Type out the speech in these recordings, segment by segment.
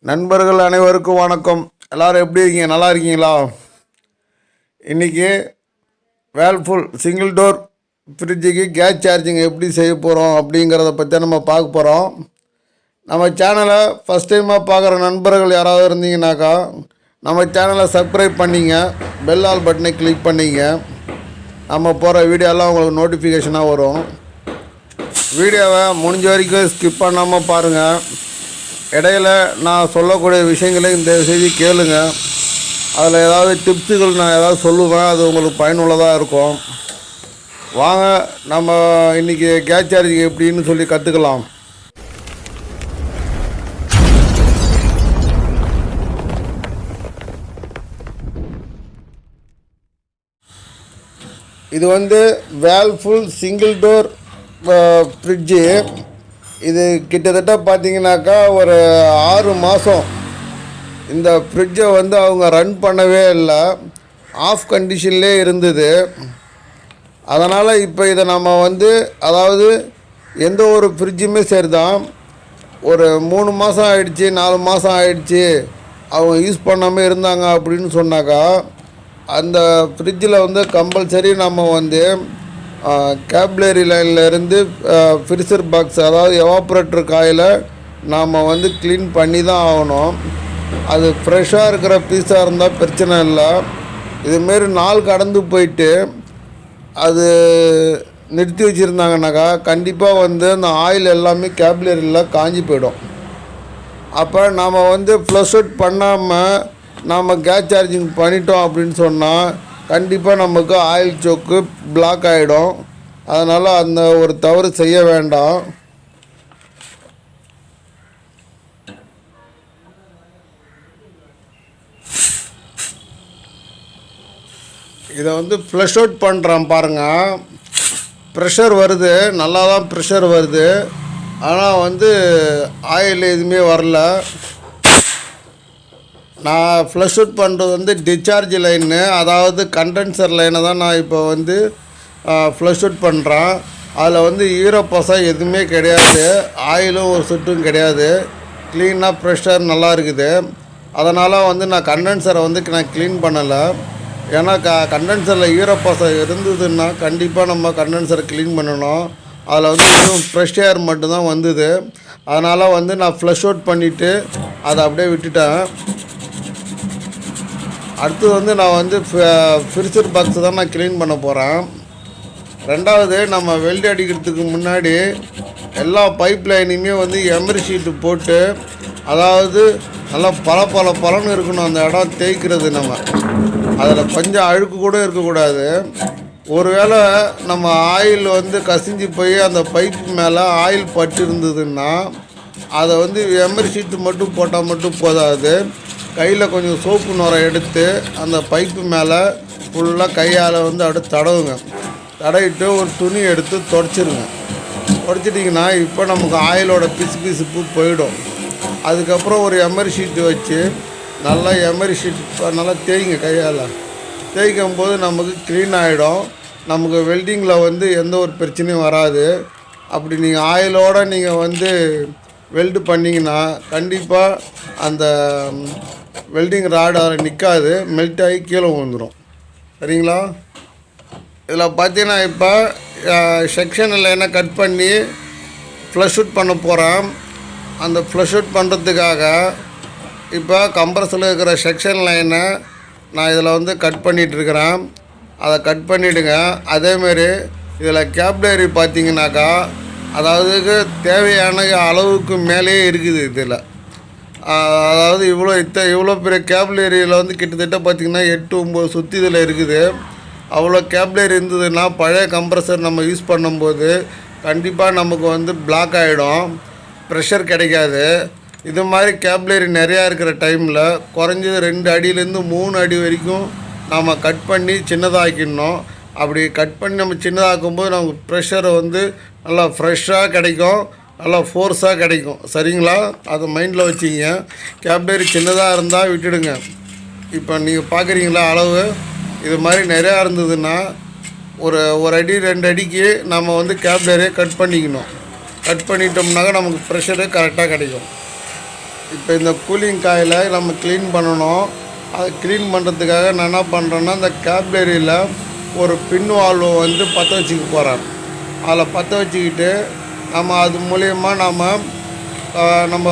நண்பர்கள் அனைவருக்கும் வணக்கம். எல்லோரும் எப்படி இருக்கீங்க? நல்லா இருக்கீங்களா? இன்றைக்கி வேர்ல்பூல் சிங்கிள் டோர் ஃப்ரிட்ஜுக்கு கேஸ் சார்ஜிங் எப்படி செய்ய போகிறோம் அப்படிங்கிறத பற்றி நம்ம பார்க்க போகிறோம். நம்ம சேனலை ஃபஸ்ட் டைமாக பார்க்குற நண்பர்கள் யாராவது இருந்தீங்கன்னாக்கா நம்ம சேனலை சப்ஸ்கிரைப் பண்ணிங்க, பெல் ஆல் பட்டனை கிளிக் பண்ணிங்க. நம்ம போகிற வீடியோலாம் உங்களுக்கு நோட்டிஃபிகேஷனாக வரும். வீடியோவை முடிஞ்ச வரைக்கும் ஸ்கிப் பண்ணாமல் பாருங்கள். இடையில நான் சொல்லக்கூடிய விஷயங்களை இந்த செய்தி கேளுங்க. அதில் ஏதாவது டிப்ஸுகள் நான் ஏதாவது சொல்லுவேன், அது உங்களுக்கு பயனுள்ளதாக இருக்கும். வாங்க நம்ம இன்றைக்கி கேஸ் சார்ஜிங் எப்படின்னு சொல்லி கற்றுக்கலாம். இது வேர்ல்பூல் சிங்கிள் டோர் ஃப்ரிட்ஜு. இது கிட்டத்தட்ட பார்த்தீங்கன்னாக்கா ஒரு 6 மாதம் இந்த ஃப்ரிட்ஜை அவங்க ரன் பண்ணவே இல்லை, ஆஃப் கண்டிஷன்லேயே இருந்தது. அதனால் இப்போ இதை நம்ம அதாவது எந்த ஒரு ஃப்ரிட்ஜுமே சரி தான், ஒரு 3 மாதம் ஆகிடுச்சி, 4 மாதம் ஆகிடுச்சி அவங்க யூஸ் பண்ணாமல் இருந்தாங்க அப்படின்னு சொன்னாக்கா அந்த ஃப்ரிட்ஜில் கம்பல்சரி நம்ம கேப்லரி லைன்லேருந்து ஃப்ரீசர் பாக்ஸ், அதாவது எவாப்ரேட்டர் காயில் நாம் க்ளீன் பண்ணி தான் ஆகணும். அது ஃப்ரெஷ்ஷாக இருக்கிற பீஸாக இருந்தால் பிரச்சனை இல்லை. இதுமாரி நாள் கடந்து போயிட்டு அது நிறுத்தி வச்சுருந்தாங்கனாக்கா கண்டிப்பாக அந்த ஆயில் எல்லாமே கேப்லரியில் காஞ்சி போயிடும். அப்போ நாம் ஃப்ளஷ் அவுட் பண்ணாமல் நாம் கேஸ் சார்ஜிங் பண்ணிட்டோம் அப்படின்னு சொன்னால் கண்டிப்பாக நமக்கு ஆயில் சோக்கு பிளாக் ஆகிடும். அதனால் அந்த ஒரு தவறு செய்ய வேண்டாம். இதை ஃப்ளஷ் அவுட் பண்ணுறேன் பாருங்கள். ப்ரெஷர் வருது, நல்லா தான் ப்ரெஷர் வருது. ஆனால் ஆயில் எதுவுமே வரல. நான் ஃப்ளஷ் அவுட் பண்ணுறது டிஸ்சார்ஜ் லைனு, அதாவது கண்டென்சர் லைனை தான் நான் இப்போ ஃப்ளஷ் அவுட் பண்ணுறேன். அதில் ஈரப்பசம் எதுவுமே கிடையாது, ஆயிலும் ஒரு சுட்டும் கிடையாது. க்ளீனாக ப்ரெஷர் நல்லா இருக்குது. அதனால் நான் கண்டென்சரை நான் க்ளீன் பண்ணலை. ஏன்னா கண்டென்சரில் ஈரப்பசம் இருந்ததுன்னா கண்டிப்பாக நம்ம கண்டென்சரை க்ளீன் பண்ணணும். அதில் வெறும் ஃப்ரெஷ் ஏர் மட்டும்தான் வந்தது. அதனால் நான் ஃப்ளஷ் அவுட் பண்ணிவிட்டு அதை அப்படியே விட்டுட்டேன். அடுத்து நான் ஃப்ரீசர் பாக்ஸை தான் நான் க்ளீன் பண்ண போகிறேன். ரெண்டாவது, நம்ம வெல்டு அடிக்கிறதுக்கு முன்னாடி எல்லா பைப் லைனையுமே எமரி ஷீட்டு போட்டு, அதாவது நல்லா பலன்னு இருக்கணும் அந்த இடம் தேய்க்கிறது. நம்ம அதில் கொஞ்சம் அழுக்கு கூட இருக்கக்கூடாது. ஒருவேளை நம்ம ஆயில் கசிஞ்சு போய் அந்த பைப்பு மேலே ஆயில் பட்டு இருந்ததுன்னா அதை எமரி ஷீட்டு மட்டும் போட்டால் மட்டும் போதாது. கையில் கொஞ்சம் சோப்பு நுரை எடுத்து அந்த பைப்பு மேலே ஃபுல்லாக கையால் அப்படியே தடவுங்க. தடவிட்டு ஒரு துணி எடுத்து துடைச்சிருங்க. துடைச்சிட்டிங்கன்னா இப்போ நமக்கு ஆயிலோட பிசுப்பு போயிடும். அதுக்கப்புறம் ஒரு எமரி ஷீட்டு வச்சு நல்லா எமரி ஷீட் நல்லா தேய்ங்க. கையால் தேய்க்கும் போது நமக்கு க்ளீன் ஆகிடும். நமக்கு வெல்டிங்கில் எந்த ஒரு பிரச்சனையும் வராது. அப்படி நீங்கள் ஆயிலோடு நீங்கள் வெல்டு பண்ணிங்கன்னா கண்டிப்பாக அந்த வெல்டிங் ராடு அதில் நிற்காது, மெல்ட் ஆகி கீழே விழுந்துடும். சரிங்களா? இதில் பார்த்தீங்கன்னா இப்போ செக்ஷனில் என்ன கட் பண்ணி ஃப்ளஷ் அவுட் பண்ண போகிறேன். அந்த ஃப்ளஷ் அவுட் பண்ணுறதுக்காக இப்போ கம்ப்ரஸரில் இருக்கிற செக்ஷன் லைனை நான் இதில் கட் பண்ணிகிட்ருக்கிறேன். அதை கட் பண்ணிவிடுங்க. அதேமாரி இதில் கேப்லரி பார்த்தீங்கன்னாக்கா அதாவது தேவையான அளவுக்கு மேலேயே இருக்குது. இதில் அதாவது இவ்வளோ பெரிய கேப்லரியில் கிட்டத்தட்ட பார்த்திங்கன்னா 8-9 சுற்றி இதில் இருக்குது. அவ்வளோ கேப்லரி இருந்ததுன்னா பழைய கம்ப்ரஸர் நம்ம யூஸ் பண்ணும்போது கண்டிப்பாக நமக்கு பிளாக் ஆகிடும், ப்ரெஷர் கிடைக்காது. இது மாதிரி கேப்லரி நிறையா இருக்கிற டைமில் குறைஞ்சது 2 அடியிலேருந்து 3 அடி வரைக்கும் நாம் கட் பண்ணி சின்னதாக்கிடணும். அப்படி கட் பண்ணி நம்ம சின்னதாக்கும்போது நமக்கு ப்ரெஷரை நல்லா ஃப்ரெஷ்ஷாக கிடைக்கும், நல்லா ஃபோர்ஸாக கிடைக்கும். சரிங்களா? அதை மைண்டில் வச்சிங்க. கேப்லரி சின்னதாக இருந்தால் விட்டுடுங்க. இப்போ நீங்கள் பார்க்குறீங்களா அளவு? இது மாதிரி நிறையா இருந்ததுன்னா ஒரு அடி 2 அடிக்கு நம்ம கேப்லரியை கட் பண்ணிக்கணும். கட் பண்ணிட்டோம்னாக்கா நமக்கு ப்ரெஷரு கரெக்டாக கிடைக்கும். இப்போ இந்த கூலிங் காயில் நம்ம க்ளீன் பண்ணணும். அதை க்ளீன் பண்ணுறதுக்காக நான் என்ன பண்ணுறேன்னா, இந்த கேப்லரியில் ஒரு பின் வால்வு வந்து பற்ற வச்சுக்க போகிறேன். அதில் பற்ற வச்சுக்கிட்டு நம்ம அது மூலயமா நம்ம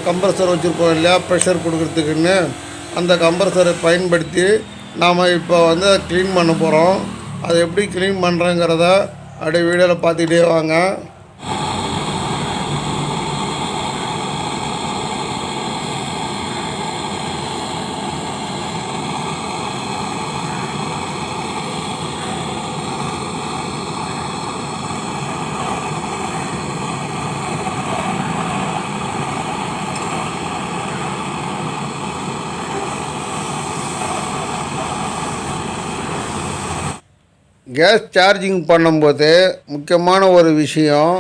கம்ப்ரஸர் வச்சுருப்போம் இல்லையா, ப்ரெஷர் கொடுக்குறதுக்குன்னு. அந்த கம்ப்ரஸரை பயன்படுத்தி நாம் இப்போ வந்து அதை க்ளீன் பண்ண போகிறோம். அதை எப்படி க்ளீன் பண்ணுறேங்கிறத அப்படியே வீடியோவில் பார்த்துக்கிட்டே வாங்க. கேஸ் சார்ஜிங் பண்ணும்போது முக்கியமான ஒரு விஷயம்,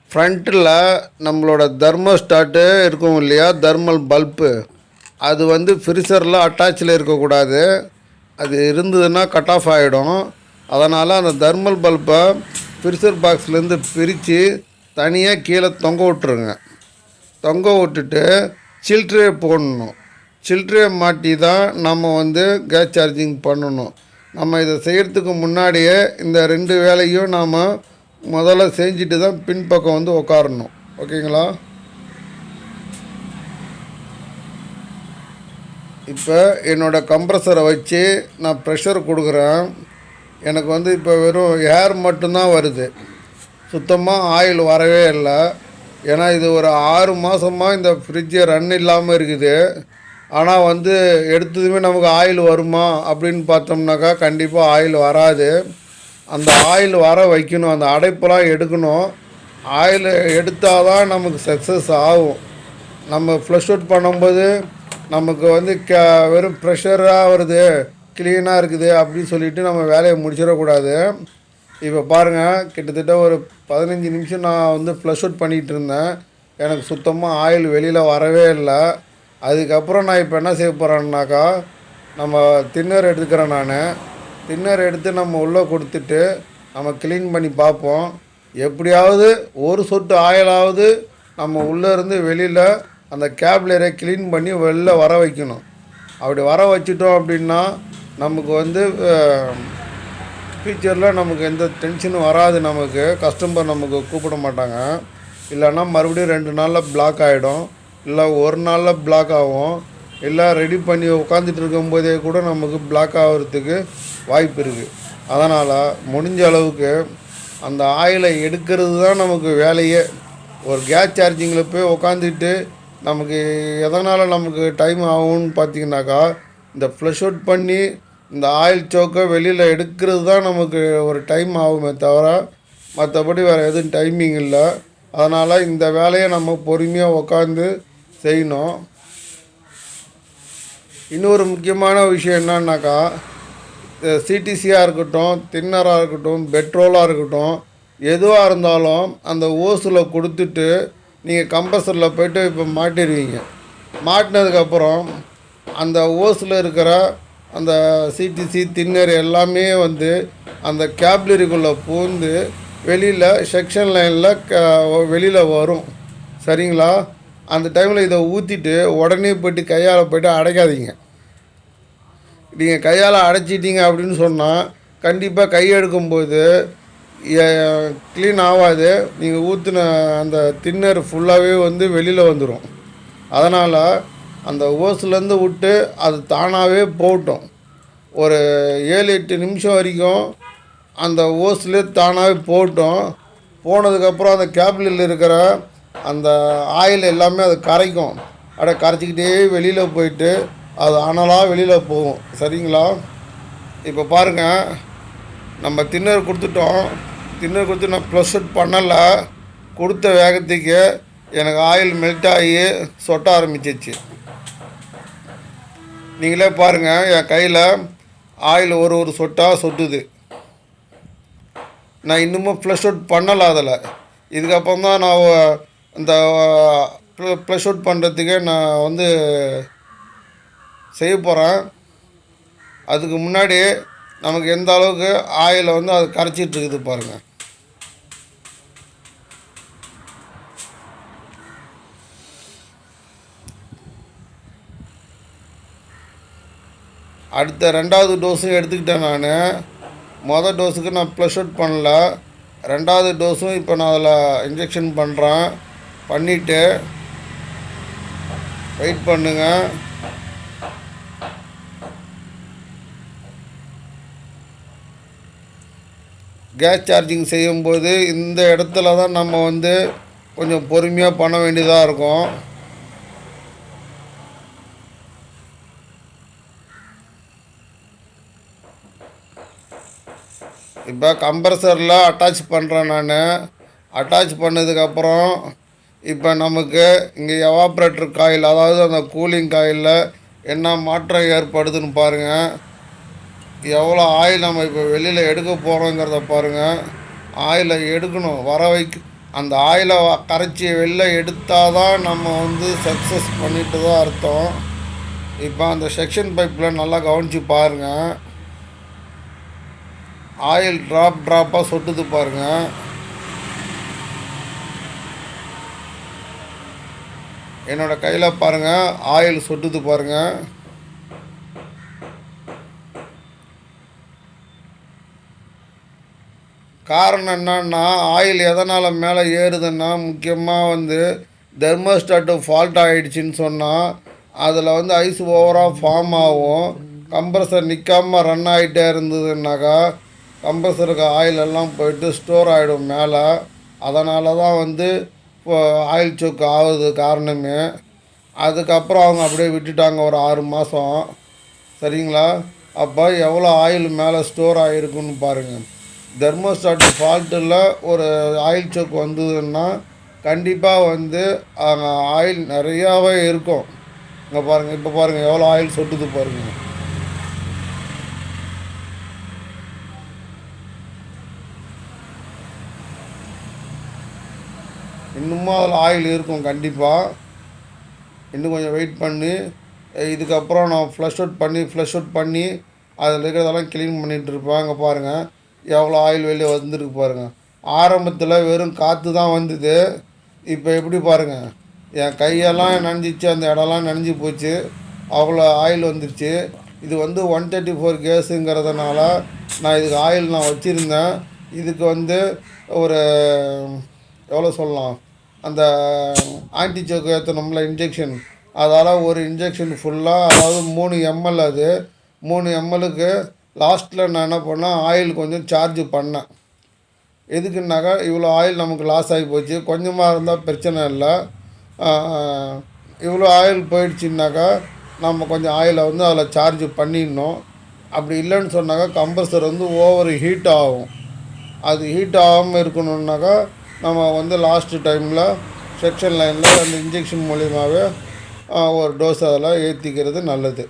ஃப்ரண்ட்டில் நம்மளோட தெர்மோஸ்டாட்டு இருக்கும் இல்லையா, தெர்மல் பல்பு, அது வந்து ஃப்ரீசரில் அட்டாச்சில் இருக்கக்கூடாது. அது இருந்ததுன்னா கட் ஆஃப் ஆகிடும். அதனால் அந்த தெர்மல் பல்பை ஃப்ரீசர் பாக்ஸ்லேருந்து பிரித்து தனியாக கீழே தொங்க விட்டுருங்க. தொங்க விட்டுட்டு சில்ட்ரே போடணும். சில்ட்ரே மாட்டி தான் நம்ம வந்து கேஸ் சார்ஜிங் பண்ணணும். நம்ம இதை செய்கிறதுக்கு முன்னாடியே இந்த 2 வேலையும் நாம் முதல்ல செஞ்சுட்டு தான் பின்பக்கம் வந்து உட்காரணும். ஓகேங்களா? இப்போ என்னோடய கம்ப்ரஸரை வச்சு நான் ப்ரெஷர் கொடுக்குறேன். எனக்கு வந்து இப்போ வெறும் ஏர் மட்டும்தான் வருது, சுத்தமாக ஆயில் வரவே இல்லை. ஏன்னா இது ஒரு 6 மாதமாக இந்த ஃப்ரிட்ஜு ரன் இல்லாமல் இருக்குது. ஆனால் வந்து எடுத்ததுமே நமக்கு ஆயில் வருமா அப்படின்னு பார்த்தோம்னாக்கா கண்டிப்பாக ஆயில் வராது. அந்த ஆயில் வர வைக்கணும், அந்த அடைப்பெல்லாம் எடுக்கணும். ஆயில் எடுத்தால் தான் நமக்கு சக்ஸஸ் ஆகும். நம்ம ஃப்ளஷ் அவுட் பண்ணும்போது நமக்கு வந்து வெறும் ப்ரெஷராக வருது, க்ளீனாக இருக்குது அப்படின்னு சொல்லிவிட்டு நம்ம வேலையை முடிச்சிடக்கூடாது. இப்போ பாருங்கள், கிட்டத்தட்ட ஒரு 15 நிமிஷம் நான் வந்து ஃப்ளஷ் அவுட் பண்ணிகிட்டு இருந்தேன். எனக்கு சுத்தமாக ஆயில் வெளியில் வரவே இல்லை. அதுக்கப்புறம் நான் இப்போ என்ன செய்ய போகிறேன்னாக்கா, நம்ம தின்னர் எடுத்துக்கிறேன். நான் தின்னர் எடுத்து நம்ம உள்ளே கொடுத்துட்டு நம்ம க்ளீன் பண்ணி பார்ப்போம். எப்படியாவது ஒரு சொட்டு ஆயிலாவது நம்ம உள்ளே இருந்து வெளியில் அந்த கேப்லரை க்ளீன் பண்ணி வெளில வர வைக்கணும். அப்படி வர வச்சிட்டோம் அப்படின்னா நமக்கு வந்து ஃபியூச்சரில் நமக்கு எந்த டென்ஷனும் வராது. நமக்கு கஸ்டமர் நமக்கு கூப்பிட மாட்டாங்க. இல்லைன்னா மறுபடியும் 2 நாளில் பிளாக் ஆகிடும், இல்லை 1 நாளில் பிளாக் ஆகும், இல்லை ரெடி பண்ணி உட்காந்துட்டு இருக்கும்போதே கூட நமக்கு பிளாக் ஆகிறதுக்கு வாய்ப்பு இருக்குது. அதனால் முடிஞ்ச அளவுக்கு அந்த ஆயிலை எடுக்கிறது தான் நமக்கு வேலையே. ஒரு கேஸ் சார்ஜிங்கில் போய் உட்காந்துட்டு நமக்கு எதனால் நமக்கு டைம் ஆகும்னு பார்த்திங்கனாக்கா, இந்த ஃப்ளஷ் அவுட் பண்ணி இந்த ஆயில் சோக்கை வெளியில் எடுக்கிறது தான் நமக்கு ஒரு டைம் ஆகுமே தவிர மற்றபடி வேறு எதுவும் டைமிங் இல்லை. அதனால் இந்த வேலையை நம்ம பொறுமையாக உட்காந்து செய்யணும். இன்னொரு முக்கியமான விஷயம் என்னன்னாக்கா, சிடிசியாக இருக்கட்டும், தின்னராக இருக்கட்டும், பெட்ரோலாக இருக்கட்டும், எதுவாக இருந்தாலும் அந்த ஓஸில் கொடுத்துட்டு நீங்கள் கம்ப்ரஸரில் போய்ட்டு இப்போ மாட்டிடுவீங்க. மாட்டினதுக்கப்புறம் அந்த ஓஸில் இருக்கிற அந்த சிடிசி தின்னர் எல்லாமே வந்து அந்த கேப்லரிக்குள்ளே பூந்து வெளியில் செக்ஷன் லைனில் வெளியில் வரும். சரிங்களா? அந்த டைமில் இதை ஊற்றிட்டு உடனே போய்ட்டு கையால் போய்ட்டு அடைக்காதீங்க. நீங்கள் கையால் அடைச்சிட்டிங்க அப்படின்னு சொன்னால் கண்டிப்பாக கை எடுக்கும்போது க்ளீன் ஆகாது. நீங்கள் ஊற்றின அந்த தின்னர் ஃபுல்லாகவே வந்து வெளியில் வந்துடும். அதனால் அந்த ஓஸ்லேருந்து விட்டு அது தானாகவே போகட்டும். ஒரு 7-8 நிமிஷம் வரைக்கும் அந்த ஓஸ்லேயே தானாகவே போகட்டும். போனதுக்கப்புறம் அந்த கேபிளில் இருக்கிற அந்த ஆயில் எல்லாமே அது கரைக்கும். அப்படியே கரைச்சிக்கிட்டே வெளியில் போயிட்டு அது அனலாக வெளியில் போகும். சரிங்களா? இப்போ பாருங்கள், நம்ம தின்னர் கொடுத்துட்டோம். தின்னர் கொடுத்து நான் ப்ளஸ் அவுட் பண்ணலை. கொடுத்த வேகத்துக்கு எனக்கு ஆயில் மெல்ட் ஆகி சொட்ட ஆரம்பிச்சிச்சு. நீங்களே பாருங்கள், என் கையில் ஆயில் ஒரு சொட்டாக சொட்டுது. நான் இன்னமும் ப்ளஸ் அவுட் பண்ணலை. அதில் இதுக்கப்புறம் தான் நான் இந்த ப்ளஸ் அவுட் பண்ணுறதுக்கே நான் வந்து செய்ய போகிறேன். அதுக்கு முன்னாடி நமக்கு எந்த அளவுக்கு ஆயிலை வந்து அது கரைச்சிட்ருக்குது பாருங்கள். அடுத்த ரெண்டாவது டோஸும் எடுத்துக்கிட்டேன் நான். மொதல் டோஸுக்கு நான் ப்ளஷ் அவுட் பண்ணல. ரெண்டாவது டோஸும் இப்போ நான் அதில் இன்ஜெக்ஷன் பண்ணுறேன். பண்ணிவிட்டு வெயிட் பண்ணுங்க. கேஸ் சார்ஜிங் செய்யும்போது இந்த இடத்துல தான் நம்ம வந்து கொஞ்சம் பொறுமையாக பண்ண வேண்டியதாக இருக்கும். இப்போ கம்ப்ரஸரில் அட்டாச் பண்ணுறேன் நான். அட்டாச் பண்ணதுக்கப்புறம் இப்போ நமக்கு இங்கே எவாப்ரேட்டர் காயில், அதாவது அந்த கூலிங் காயிலில் என்ன மாற்றம் ஏற்படுதுன்னு பாருங்கள். எவ்வளோ ஆயில் நம்ம இப்போ வெளியில் எடுக்க போகிறோங்கிறத பாருங்கள். ஆயிலை எடுக்கணும், அந்த ஆயிலை கரைச்சி வெளில எடுத்தால் தான் நம்ம வந்து சக்ஸஸ் பண்ணிட்டு தான் அர்த்தம். இப்போ அந்த செக்ஷன் பைப்பில் நல்லா கவனித்து பாருங்கள். ஆயில் ட்ராப்பாக சொட்டுது பாருங்கள். என்னோடய கையில் பாருங்கள், ஆயில் சொட்டுது பாருங்கள். காரணம் என்னன்னா, ஆயில் எதனால் மேலே ஏறுதுன்னா, முக்கியமாக வந்து தெர்மோஸ்டாட்டு ஃபால்ட் ஆகிடுச்சின்னு சொன்னால் அதில் வந்து ஐஸ் ஓவராக ஃபார்ம் ஆகும். கம்ப்ரஸர் நிற்காமல் ரன் ஆகிட்டே இருந்ததுன்னாக்கா கம்ப்ரஸருக்கு ஆயில் எல்லாம் போயிட்டு ஸ்டோர் ஆகிடும் மேலே. அதனால தான் வந்து இப்போ ஆயில் சோக்கு ஆகுது காரணமே. அதுக்கப்புறம் அவங்க அப்படியே விட்டுட்டாங்க ஒரு 6 மாதம். சரிங்களா? அப்போ எவ்வளோ ஆயில் மேலே ஸ்டோர் ஆகிருக்குன்னு பாருங்கள். தெர்மோஸ்டாட் ஃபால்ட்டில் ஒரு ஆயில் சோக் வந்ததுன்னா கண்டிப்பாக வந்து ஆயில் நிறையாவே இருக்கும். இங்கே பாருங்கள், இப்போ பாருங்கள் எவ்வளோ ஆயில் சொட்டுது பாருங்கள். இன்னுமும் அதில் ஆயில் இருக்கும் கண்டிப்பாக. இன்னும் கொஞ்சம் வெயிட் பண்ணி இதுக்கப்புறம் நான் ஃப்ளஷ் அவுட் பண்ணி அதில் இருக்கிறதெல்லாம் க்ளீன் பண்ணிகிட்ருப்பேன். அங்கே பாருங்கள் எவ்வளோ ஆயில் வெளியே வந்துருக்கு பாருங்கள். ஆரம்பத்தில் வெறும் காற்று தான் வந்தது. இப்போ எப்படி பாருங்கள், என் கையெல்லாம் நனைஞ்சிச்சு, அந்த இடம்லாம் நனைஞ்சி போச்சு, அவ்வளோ ஆயில் வந்துருச்சு. இது வந்து 134 கேஸுங்கிறதுனால நான் இதுக்கு ஆயில் நான் வச்சுருந்தேன். இதுக்கு வந்து ஒரு எவ்வளோ சொல்லலாம், அந்த ஆன்டிச்சோக்கு ஏற்றணும்ல இன்ஜெக்ஷன், அதால் ஒரு இன்ஜெக்ஷன் ஃபுல்லாக, அதாவது 3 ml, அது 3 mlக்கு லாஸ்ட்டில் நான் என்ன பண்ணேன், ஆயில் கொஞ்சம் சார்ஜ் பண்ணேன். எதுக்குன்னாக்கா இவ்வளோ ஆயில் நமக்கு லாஸ் ஆகி போச்சு. கொஞ்சமாக இருந்தால் பிரச்சனை இல்லை. இவ்வளோ ஆயில் போயிடுச்சுன்னாக்கா நம்ம கொஞ்சம் ஆயிலை வந்து அதில் சார்ஜ் பண்ணிடணும். அப்படி இல்லைன்னு சொன்னாக்கா கம்ப்ரஸர் வந்து ஓவர் ஹீட் ஆகும். அது ஹீட் ஆகாமல் இருக்கணுன்னாக்கா நம்ம வந்து லாஸ்ட்டு டைமில் செக்ஷன் லைனில் அந்த இன்ஜெக்ஷன் மூலியமாகவே ஒரு டோஸ் அதில் ஏற்றிக்கிறது நல்லது.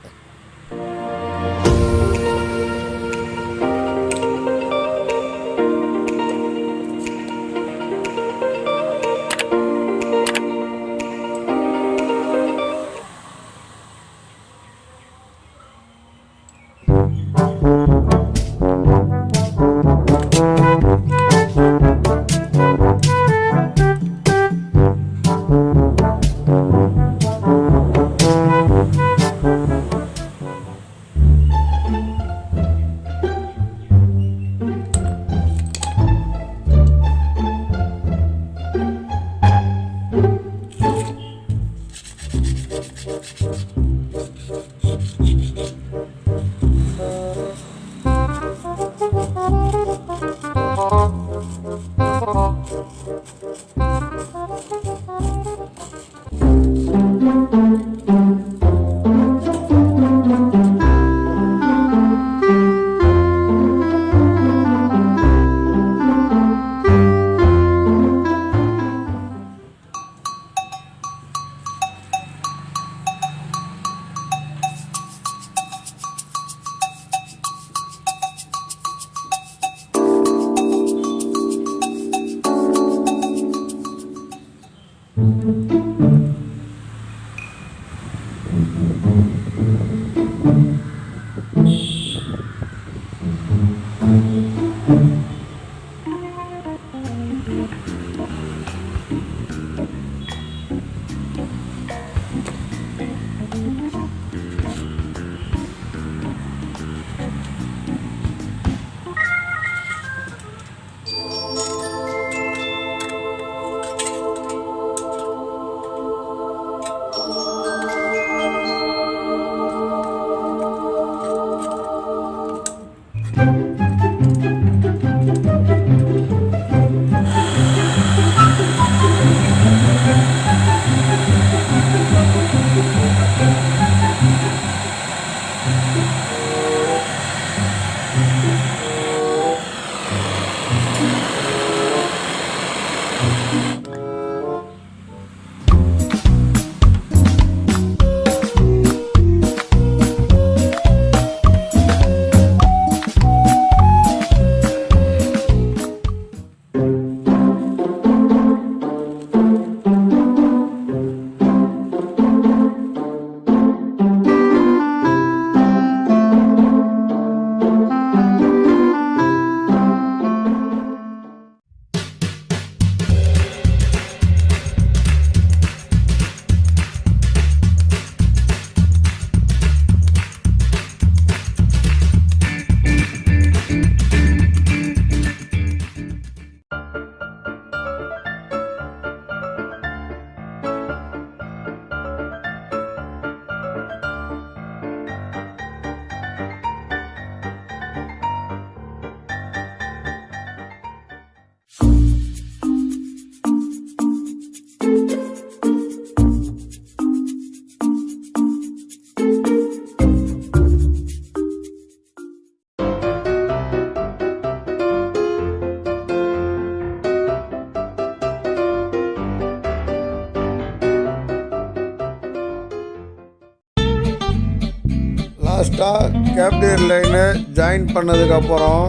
லாஸ்ட்டாக கேப்லியர் லைனு ஜாயின் பண்ணதுக்கப்புறம்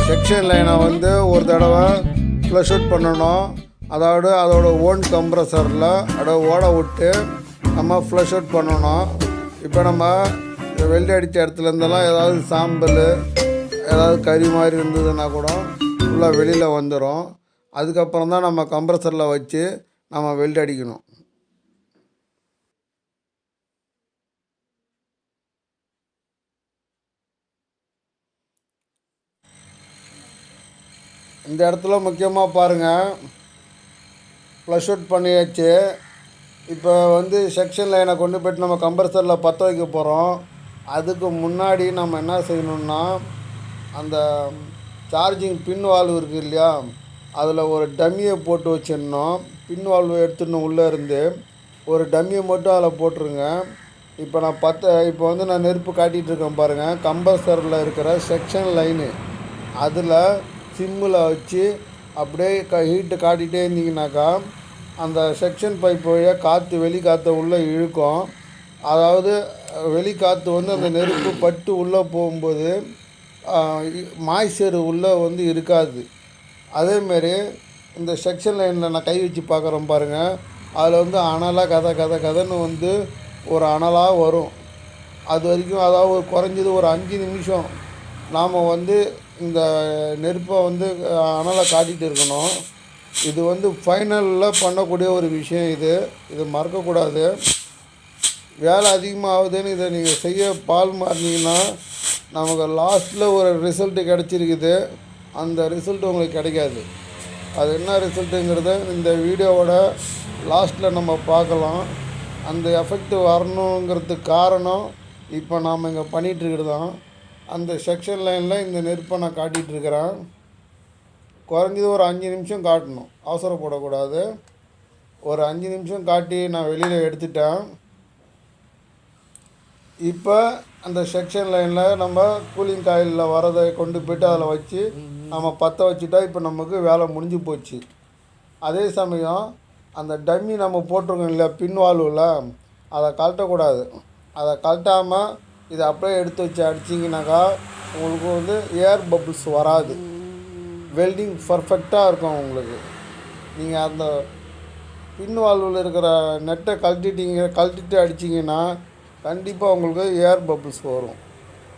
செக்ஷன் லைனை வந்து ஒரு தடவை ஃப்ளஷ் அவுட் பண்ணணும். அதாவது அதோட ஓன் கம்ப்ரஸரில் அதை ஓட விட்டு நம்ம ஃப்ளஷ் அவுட் பண்ணணும். இப்போ நம்ம வெள்ளை அடித்த இடத்துலேருந்தெல்லாம் ஏதாவது சாம்பல் ஏதாவது கறி மாதிரி இருந்ததுன்னா கூட ஃபுல்லாக வெளியில் வந்துடும். அதுக்கப்புறம் தான் நம்ம கம்ப்ரஸரில் வச்சு நம்ம வெல்ட் அடிக்கணும். இந்த இடத்துல முக்கியமாக பாருங்கள், ஃப்ளஷ் அவுட் பண்ணியாச்சு. இப்போ வந்து செக்ஷன் லைனை கொண்டு போய்ட்டு நம்ம கம்ப்ரஸரில் பற்ற வைக்க போகிறோம். அதுக்கு முன்னாடி நம்ம என்ன செய்யணுன்னா, அந்த சார்ஜிங் பின் வால்வு இருக்குது இல்லையா, அதில் ஒரு டம்மியை போட்டு வச்சிடணும். பின் வால்வு எடுத்துடணும். உள்ளே இருந்து ஒரு டம்மியை மட்டும் அதில் போட்டுருங்க. இப்போ வந்து நான் நெருப்பு காட்டிகிட்ருக்கேன் பாருங்கள். கம்ப்ரஸரில் இருக்கிற செக்ஷன் லைனு அதில் சிம்மில் வச்சு அப்படியே ஹீட்டு காட்டிகிட்டே இருந்தீங்கன்னாக்கா அந்த செக்ஷன் பைப் வழியாக காற்று வெளி காற்றை உள்ளே இழுக்கும். அதாவது வெளி காற்று வந்து அந்த நெருப்பு பட்டு உள்ளே போகும்போது மாய்ச்சர் உள்ளே வந்து இருக்காது. அதேமாரி இந்த செக்ஷன் லைனில் நான் கை வச்சு பார்க்குறேன் பாருங்கள். அதில் வந்து அனலாக கதைன்னு வந்து ஒரு அனலாக வரும். அது வரைக்கும் அதாவது குறைஞ்சது ஒரு 5 நிமிஷம் நாம் வந்து இந்த நெருப்பை வந்து அனலை காட்டிகிட்டு இருக்கணும். இது வந்து ஃபைனலில் பண்ணக்கூடிய ஒரு விஷயம். இது மறக்கக்கூடாது. வேலை அதிகமாகுதுன்னு இதை நீங்கள் செய்ய பால் மாறினீங்கன்னா நமக்கு லாஸ்ட்டில் ஒரு ரிசல்ட்டு கிடச்சிருக்குது. அந்த ரிசல்ட் உங்களுக்கு கிடைக்காது. அது என்ன ரிசல்ட்டுங்கிறத இந்த வீடியோவோட லாஸ்ட்டில் நம்ம பார்க்கலாம். அந்த எஃபெக்ட் வரணுங்கிறதுக்கு காரணம் இப்போ நாம் இங்கே பண்ணிகிட்ருக்கிறது தான். அந்த செக்ஷன் லைனில் இந்த நெருப்பை நான் காட்டிகிட்ருக்கிறேன். குறைஞ்சது ஒரு 5 நிமிஷம் காட்டணும், அவசரப்படக்கூடாது. ஒரு 5 நிமிஷம் காட்டி நான் வெளியில் எடுத்துட்டேன். இப்போ அந்த செக்ஷன் லைனில் நம்ம கூலிங் காயிலில் வரதை கொண்டு போய்ட்டு அதில் வச்சு நம்ம பற்ற வச்சுட்டா இப்போ நமக்கு வேலை முடிஞ்சு போச்சு. அதே சமயம் அந்த டம்மி நம்ம போட்டிருக்கோம் இல்லையா பின் வால்வில், அதை கழட்டக்கூடாது. அதை கழட்டாமல் இதை அப்படியே எடுத்து வச்சு அடிச்சிங்கனாக்கா உங்களுக்கு வந்து ஏர் பபிள்ஸ் வராது. வெல்டிங் பர்ஃபெக்டாக இருக்கும் உங்களுக்கு. நீங்கள் அந்த பின் வால்வில் இருக்கிற நெட்டை கழட்டிட்டு அடிச்சிங்கன்னா கண்டிப்பாக உங்களுக்கு ஏர் பபிள்ஸ் வரும்.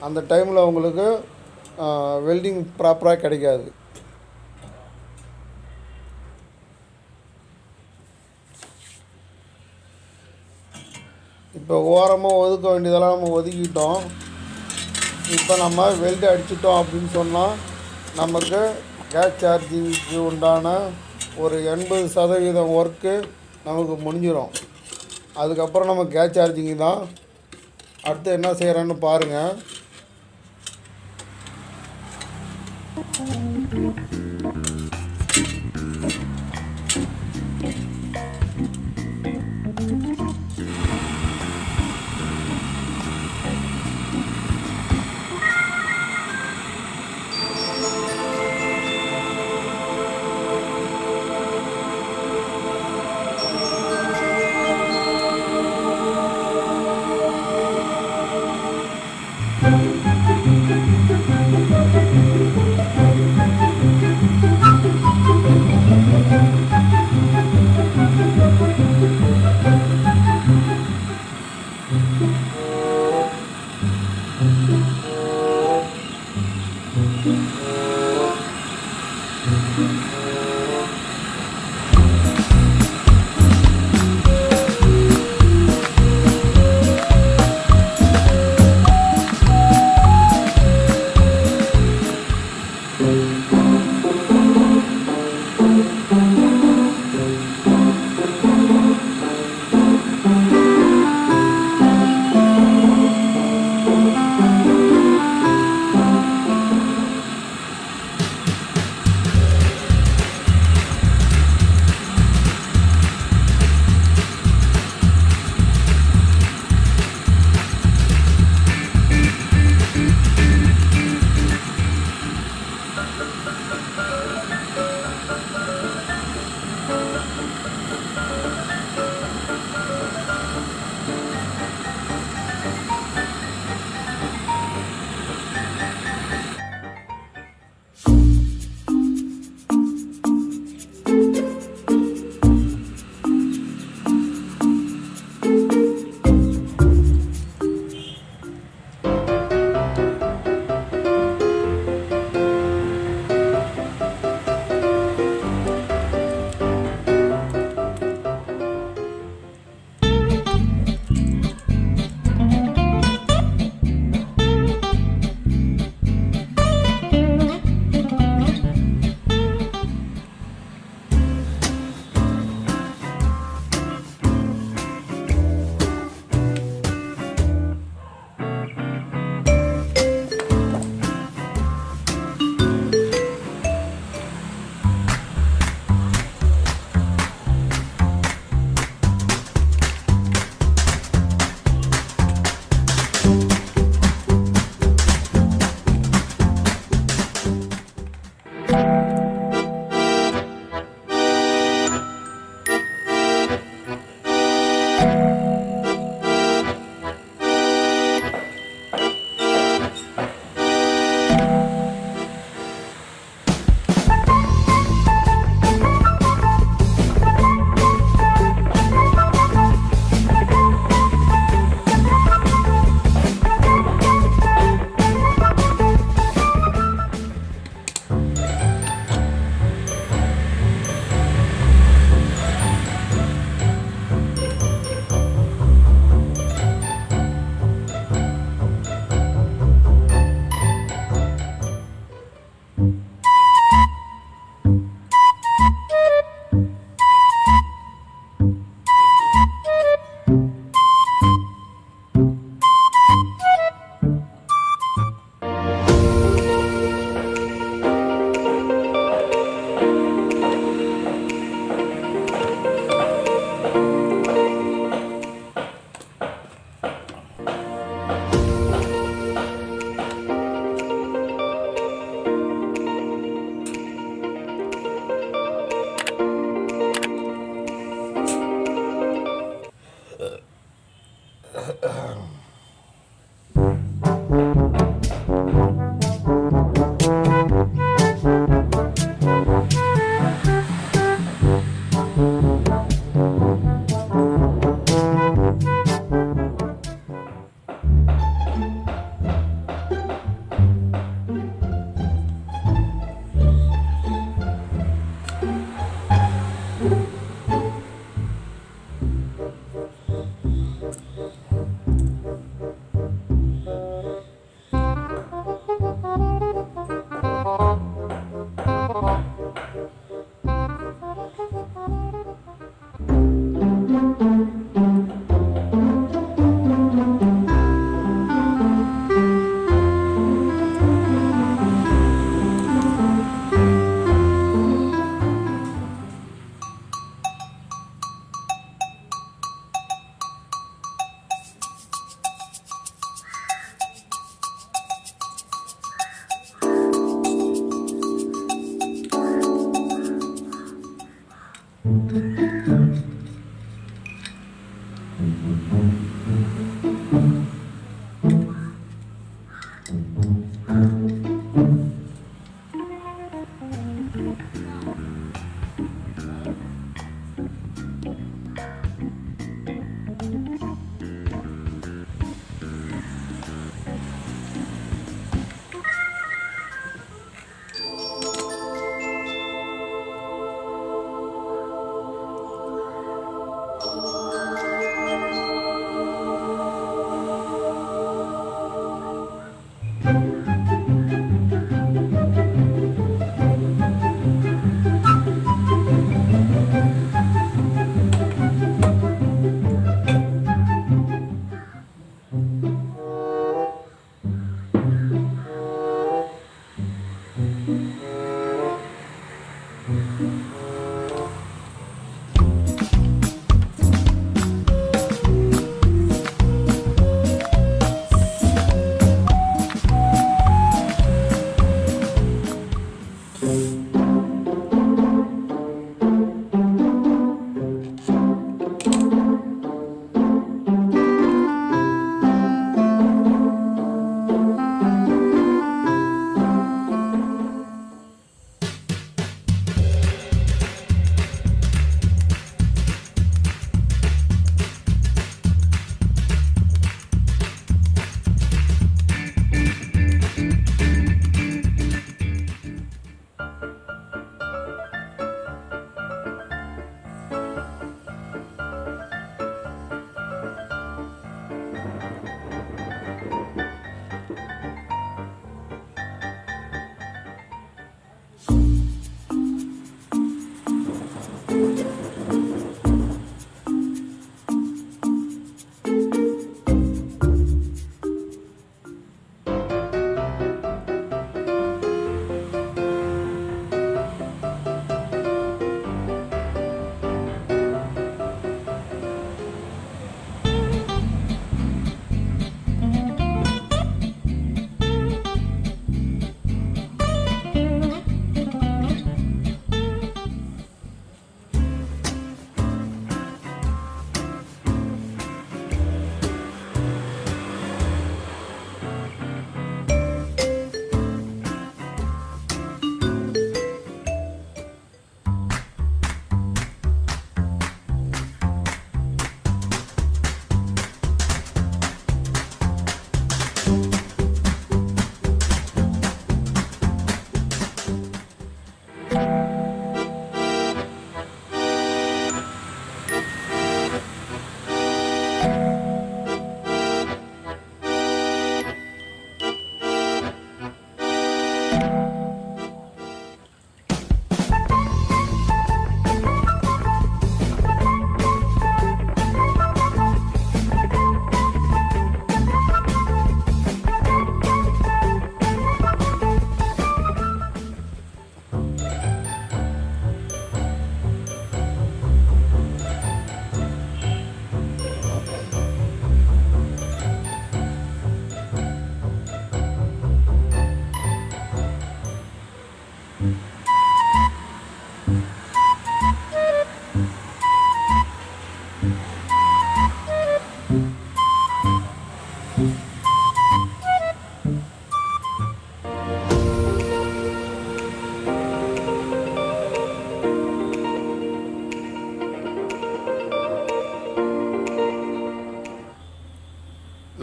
அந்த டைமில் உங்களுக்கு வெல்டிங் ப்ராப்பராக கிடைக்காது. இப்போ ஓரமாக ஒதுக்க வேண்டியதெல்லாம் நம்ம ஒதுக்கிட்டோம். இப்போ நம்ம வெல்டு அடிச்சிட்டோம் அப்படின்னு சொன்னால் நமக்கு கேஸ் சார்ஜிங்க்கு உண்டான ஒரு 80% ஒர்க்கு நமக்கு முடிஞ்சிடும். அதுக்கப்புறம் நம்ம கேஸ் சார்ஜிங்கு தான். அடுத்து என்ன செய்கிறேன்னு பாருங்கள்.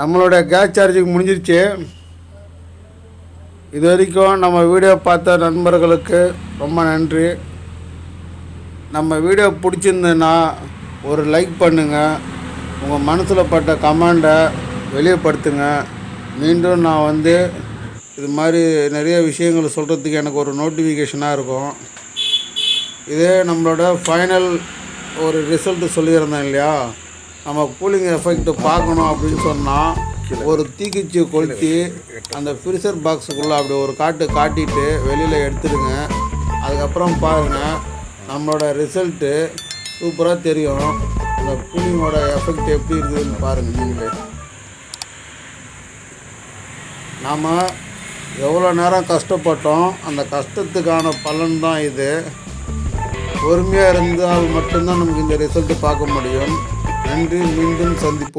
நம்மளோட கேஸ் சார்ஜிங் முடிஞ்சிருச்சு. இது வரைக்கும் நம்ம வீடியோ பார்த்த நண்பர்களுக்கு ரொம்ப நன்றி. நம்ம வீடியோ பிடிச்சிருந்ததுன்னா ஒரு லைக் பண்ணுங்கள். உங்கள் மனசில் பட்ட கமெண்டை வெளியப்படுத்துங்க. மீண்டும் நான் இது மாதிரி நிறைய விஷயங்கள் சொல்கிறதுக்கு எனக்கு ஒரு நோட்டிஃபிகேஷனாக இருக்கும். இதே நம்மளோட ஃபைனல் ஒரு ரிசல்ட்டு சொல்லியிருந்தேன் இல்லையா, நம்ம கூலிங் எஃபெக்ட் பார்க்கணும் அப்படின்னு சொன்னால் ஒரு தீக்குச்சி கொளுத்தி அந்த ஃப்ரீசர் பாக்ஸுக்குள்ளே அப்படி ஒரு காட்டிட்டு வெளியில் எடுத்துடுங்க. அதுக்கப்புறம் பாருங்கள் நம்மளோட ரிசல்ட்டு சூப்பராக தெரியும். அந்த கூலிங்கோட எஃபெக்ட் எப்படி இருக்குதுன்னு பாருங்கள் நீங்களே. நாம் எவ்வளோ நேரம் கஷ்டப்பட்டோம், அந்த கஷ்டத்துக்கான பலன் தான் இது. பொறுமையாக இருந்தால் மட்டும்தான் நமக்கு இந்த ரிசல்ட்டு பார்க்க முடியும். நன்றி, மீண்டும் சந்திப்போம்.